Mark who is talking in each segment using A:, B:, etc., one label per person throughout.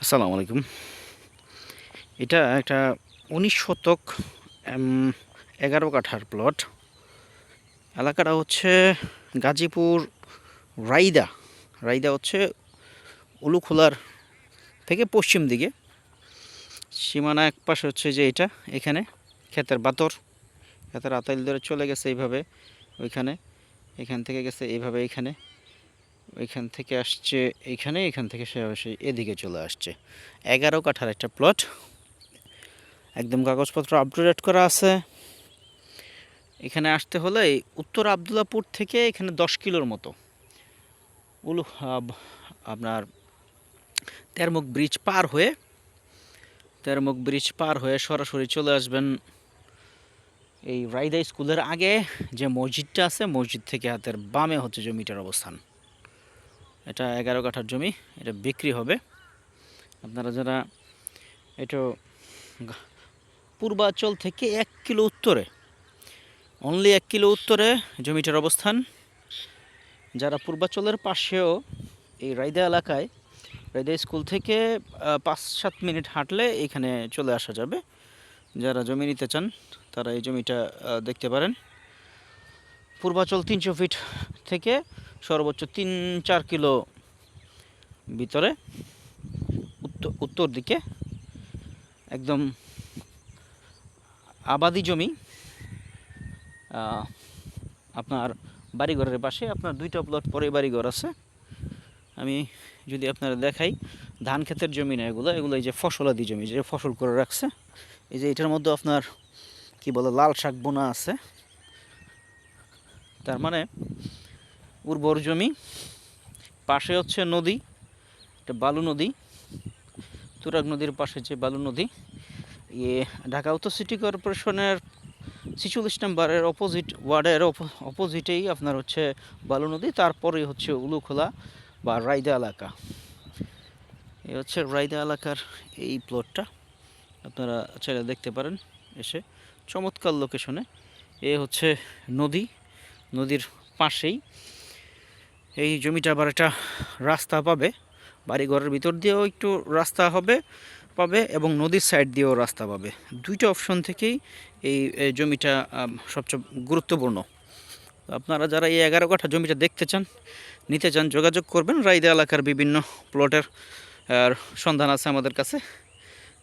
A: আসসালামু আলাইকুম। এটা একটা ১৯ শতক ১১ কাঠার প্লট। এলাকাটা হচ্ছে গাজীপুর রাইদা। রাইদা হচ্ছে উলুখোলার থেকে পশ্চিম দিকে। সীমানা এক পাশে হচ্ছে যে এটা, এখানে ক্ষেতের বাতর, ক্ষেতের আতাইল ধরে চলে গেছে এইভাবে ওইখানে, এখান থেকে গেছে এইভাবে এইখানে, ওইখান থেকে আসছে এইখানে, এখান থেকে সে এদিকে চলে আসছে। ১১ কাঠার একটা প্লট, একদম কাগজপত্র আপডেট করা আছে। এখানে আসতে হলে উত্তর আবদুল্লাপুর থেকে এখানে 10 কিলোর মতো আপনার তেরমুখ ব্রিজ পার হয়ে সরাসরি চলে আসবেন এই রাইদা স্কুলের আগে যে মসজিদটা আছে, মসজিদ থেকে হাতের বামে হচ্ছে জমিটার অবস্থান। এটা 11 কাঠার জমি, এটা বিক্রি হবে। আপনারা যারা এটা পূর্বাঞ্চল থেকে 1 কিলো উত্তরে, অনলি 1 কিলো উত্তরে জমিটার অবস্থান। যারা পূর্বাঞ্চলের পাশেও এই রাইদা এলাকায়, রাইদা স্কুল থেকে ৫-৭ মিনিট হাঁটলে এখানে চলে আসা যাবে। যারা জমি নিতে চান তারা এই জমিটা দেখতে পারেন। পূর্বাঞ্চল ৩০০ ফিট থেকে সর্বোচ্চ ৩-৪ কিলো ভিতরে উত্তর দিকে একদম আবাদি জমি। আপনার বাড়িঘরের পাশে আপনার 2টা প্লট পরে বাড়িঘর আছে। আমি যদি আপনারা দেখাই, ধান ক্ষেতের জমি না এগুলো এই যে ফসলাদি জমি, যে ফসল করে রাখছে। এই যে এটার মধ্যে আপনার কি বলে লাল শাক বোনা আছে, তার মানে উর্বর জমি। পাশে হচ্ছে নদী, এটা বালু নদী, তুরাগ নদীর পাশে যে বালু নদী। ঢাকা উত্তর সিটি কর্পোরেশনের 46 নম্বরের অপোজিট ওয়ার্ডের অপোজিটেই আপনার হচ্ছে বালু নদী, তারপরে হচ্ছে উলুখোলা বা রাইদা এলাকা। এই হচ্ছে রাইদা এলাকার এই প্লটটা, আপনারা চাইলে দেখতে পারেন এসে। চমৎকার লোকেশনে। এ হচ্ছে নদীর পাশেই এই জমিটা। আবার একটা রাস্তা পাবে, বাড়িঘরের ভিতর দিয়েও একটু রাস্তা পাবে এবং নদীর সাইড দিয়েও রাস্তা পাবে। 2টা অপশন থেকেই এই জমিটা সবচেয়ে গুরুত্বপূর্ণ। আপনারা যারা এই 11 কাঠা জমিটা দেখতে চান, নিতে চান, যোগাযোগ করবেন। রাইদা এলাকার বিভিন্ন প্লটের সন্ধান আছে আমাদের কাছে।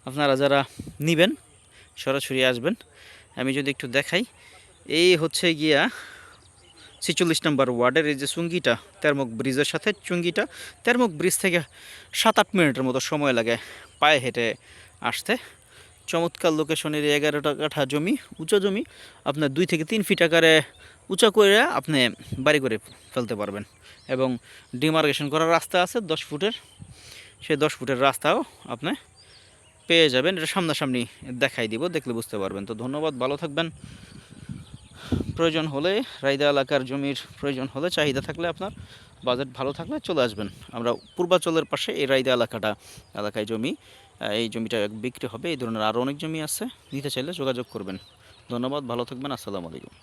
A: আপনারা যারা নেবেন সরাসরি আসবেন। আমি যদি একটু দেখাই, এই হচ্ছে গিয়া 46 নম্বর ওয়ার্ডের এই যে চুঙ্গিটা, তেরমুখ ব্রিজের সাথে চুঙ্গিটা, তেরমুখ ব্রিজ থেকে 7-8 মিনিটের মতো সময় লাগে পায়ে হেঁটে আসতে। চমৎকার লোকেশনের 11 কাঠা জমি, উঁচা জমি। আপনার 2 থেকে 3 ফিট আকারে উঁচা করে আপনি বাড়ি করে ফেলতে পারবেন। এবং ডিমার্কেশন করার রাস্তা আছে 10 ফুটের, সেই 10 ফুটের রাস্তাও আপনি পেয়ে যাবেন। এটা সামনাসামনি দেখাই দিব, দেখলে বুঝতে পারবেন। তো ধন্যবাদ, ভালো থাকবেন। প্রয়োজন হলে, রাইদা এলাকার জমির প্রয়োজন হলে, চাহিদা থাকলে, আপনার বাজেট ভালো থাকলে চলে আসবেন। আমরা পূর্বাঞ্চলের পাশে এই রাইদা এলাকায় জমি, এই জমিটা বিক্রি হবে। এই ধরনের আরও অনেক জমি আছে, নিতে চাইলে যোগাযোগ করবেন। ধন্যবাদ, ভালো থাকবেন। আসসালামু আলাইকুম।